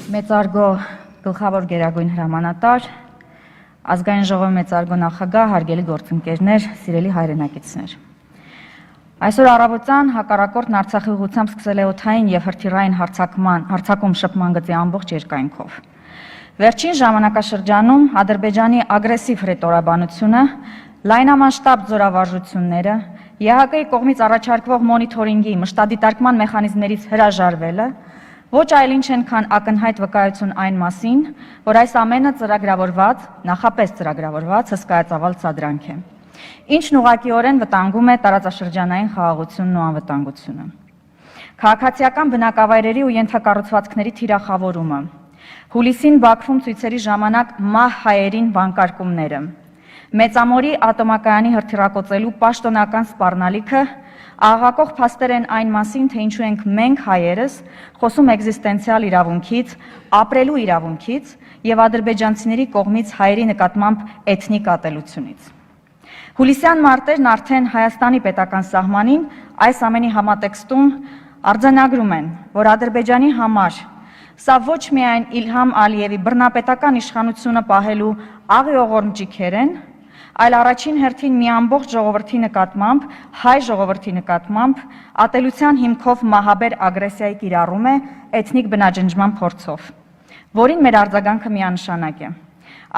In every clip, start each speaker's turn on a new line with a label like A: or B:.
A: Մեծարգո գլխավոր գերագույն հրամանատար, ազգային ժողովի մեծարգո նախագահ, հարգելի գործընկերներ, սիրելի հայրենակիցներ։ Այսօր առավոտյան հակառակորդն Արցախի ուղղությամբ սկսել է օդային եւ հրթիռային հարձակում շփման գծի ամբողջ երկայնքով։ Վերջին ժամանակաշրջանում Ադրբեջանի ագրեսիվ հռետորաբանությունը, լայնամասշտաբ զորավարժությունները, ԵՀԿ-ի կողմից առաջարկվող մոնիթորինգի մշտադիտարկման մեխանիզմներից հրաժարվելը ոչ այլ ինչ են, քան ակնհայտ վկայություն այն մասին, որ այս ամենը ծրագրավորված, նախապես ծրագրավորված հսկայածավալ սադրանք է, ինչն ուղղակիորեն վտանգում է տարածաշրջանային խաղաղությունն ու անվտանգությունը։ Քաղաքացիական բնակավայրերի ու ենթակառուցվածքների թիրախավորումը, հուլիսին Բաքվում ցույցերի ժամանակ մահ հայերին վանկարկումները, Մեծամորի ատոմակայանի հրթիռակոծելու պաշտոնական սպառնալիքը աղաղակող փաստեր են այն մասին, թե ինչու ենք մենք հայերս խոսում էգզիստենցիալ իրավունքից, ապրելու իրավունքից եւ ադրբեջանցիների կողմից հայերի նկատմամբ էթնիկ ատելությունից։ Հուլիսյան մարտերն արդեն Հայաստանի պետական սահմանին այս ամենի համատեքստում արձանագրում են, որ Ադրբեջանի համար սա ոչ միայն Իլհամ Ալիևի բռնապետական իշխանությունը պահելու աղիողորմ ճիգեր են, այլ առաջին հերթին մի ամբողջ ժողովրդի նկատմամբ, հայ ժողովրդի նկատմամբ ատելության հիմքով մահաբեր ագրեսիայի կիրառում է էթնիկ բնաջնջման փորձով, որին մեր արձագանքը միանշանակ է։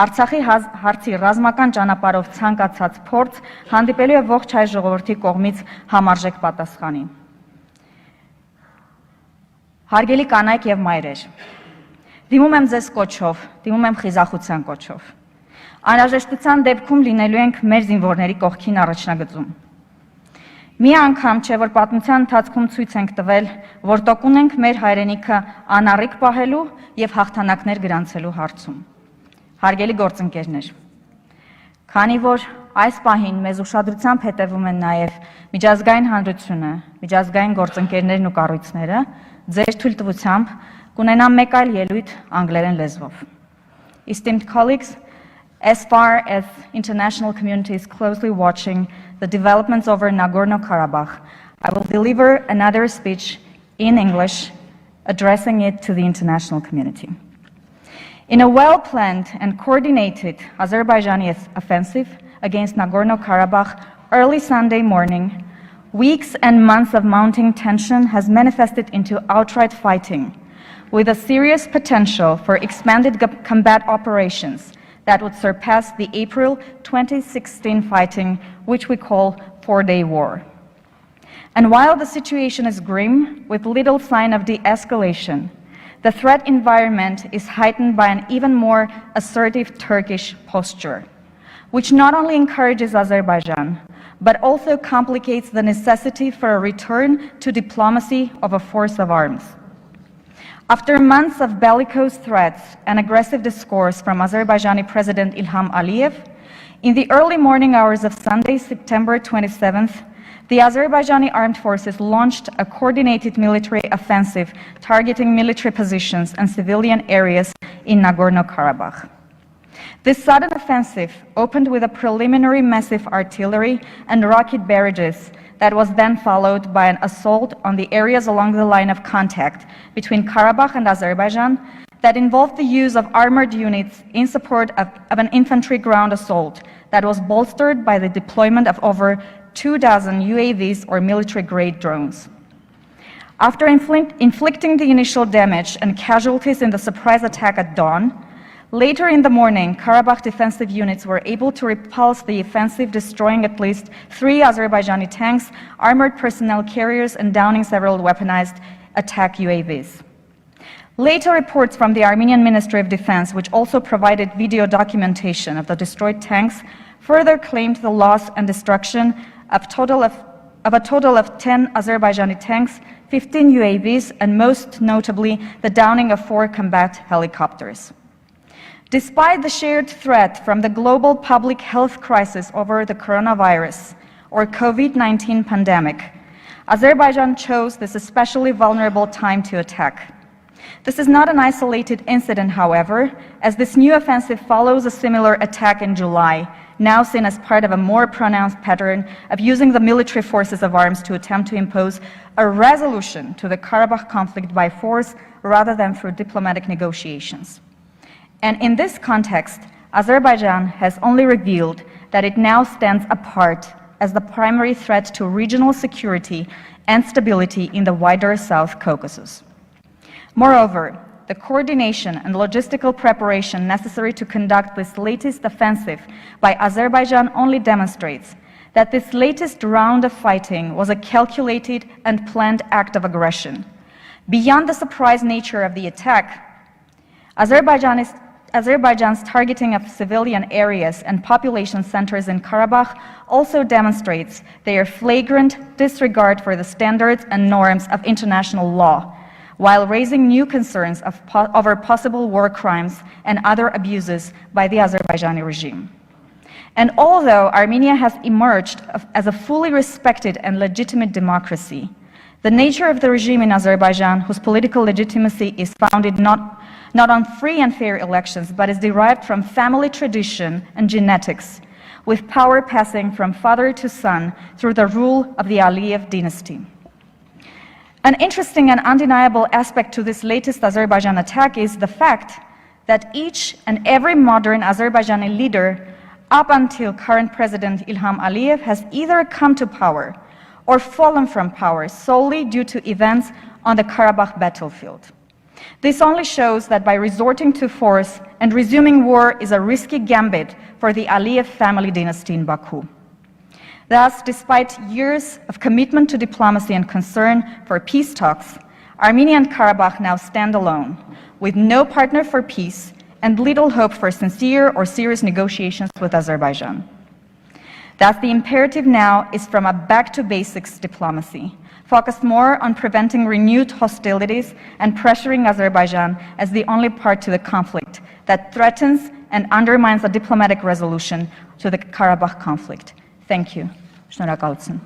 A: Արցախի հարցի ռազմական ճանապարհով ցանկացած փորձ հանդիպելու է ողջ հայ ժողովրդի կողմից համարժեք պատասխանին։ Հարգելի կանայք եւ մայրեր, դիմում եմ ձեզ կոչով, դիմում եմ խիզախության կոչով։ Անհրաժեշտության դեպքում լինելու ենք մեր զինվորների կողքին առաջնագծում։ Մի անգամ չէ, որ պատմության ընթացքում ցույց ենք տվել, որ տոկուն ենք մեր հայրենիքը անառիկ պահելու եւ հաղթանակներ գրանցելու հարցում։ Հարգելի գործընկերներ, քանի որ այս պահին մեզ ուշադրությամբ հետևում են նաեւ միջազգային հանրությունը, միջազգային գործընկերներն ու կառույցները, ձեր թույլտվությամբ կունենամ մեկ այլ ելույթ անգլերեն լեզվով։ Esteemed colleagues, as far as international community is closely watching the developments over Nagorno-Karabakh, I will deliver another speech in English, addressing it to the international community. In a well-planned and coordinated Azerbaijani offensive against Nagorno-Karabakh early Sunday morning, weeks and months of mounting tension has manifested into outright fighting, with a serious potential for expanded combat operations that would surpass the April 2016 fighting, which we call four-day war. And while the situation is grim, with little sign of de-escalation, the threat environment is heightened by an even more assertive Turkish posture, which not only encourages Azerbaijan, but also complicates the necessity for a return to diplomacy of a force of arms. After months of bellicose threats and aggressive discourse from Azerbaijani President Ilham Aliyev, in the early morning hours of Sunday, September 27th, the Azerbaijani armed forces launched a coordinated military offensive targeting military positions and civilian areas in Nagorno-Karabakh. This sudden offensive opened with a preliminary massive artillery and rocket barrages that was then followed by an assault on the areas along the line of contact between Karabakh and Azerbaijan that involved the use of armored units in support of an infantry ground assault that was bolstered by the deployment of over 24 UAVs or military-grade drones. After inflicting the initial damage and casualties in the surprise attack at dawn, later in the morning, Karabakh defensive units were able to repulse the offensive, destroying at least 3 Azerbaijani tanks, armored personnel carriers, and downing several weaponized attack UAVs. Later reports from the Armenian Ministry of Defense, which also provided video documentation of the destroyed tanks, further claimed the loss and destruction of a total of 10 Azerbaijani tanks, 15 UAVs, and most notably, the downing of 4 combat helicopters. Despite the shared threat from the global public health crisis over the coronavirus or COVID-19 pandemic, Azerbaijan chose this especially vulnerable time to attack. This is not an isolated incident, however, as this new offensive follows a similar attack in July, now seen as part of a more pronounced pattern of using the military forces of arms to attempt to impose a resolution to the Karabakh conflict by force rather than through diplomatic negotiations. And in this context, Azerbaijan has only revealed that it now stands apart as the primary threat to regional security and stability in the wider South Caucasus. Moreover, the coordination and logistical preparation necessary to conduct this latest offensive by Azerbaijan only demonstrates that this latest round of fighting was a calculated and planned act of aggression. Beyond the surprise nature of the attack, Azerbaijan's targeting of civilian areas and population centers in Karabakh also demonstrates their flagrant disregard for the standards and norms of international law, while raising new concerns over possible war crimes and other abuses by the Azerbaijani regime. And although Armenia has emerged as a fully respected and legitimate democracy, the nature of the regime in Azerbaijan, whose political legitimacy is founded not on free and fair elections, but is derived from family tradition and genetics, with power passing from father to son through the rule of the Aliyev dynasty. An interesting and undeniable aspect to this latest Azerbaijan attack is the fact that each and every modern Azerbaijani leader up until current President Ilham Aliyev has either come to power or fallen from power solely due to events on the Karabakh battlefield. This only shows that by resorting to force and resuming war is a risky gambit for the Aliyev family dynasty in Baku. Thus, despite years of commitment to diplomacy and concern for peace talks, Armenia and Karabakh now stand alone, with no partner for peace and little hope for sincere or serious negotiations with Azerbaijan. Thus, the imperative now is from a back-to-basics diplomacy, focused more on preventing renewed hostilities and pressuring Azerbaijan as the only part to the conflict that threatens and undermines a diplomatic resolution to the Karabakh conflict. Thank you. Շնորհակալություն.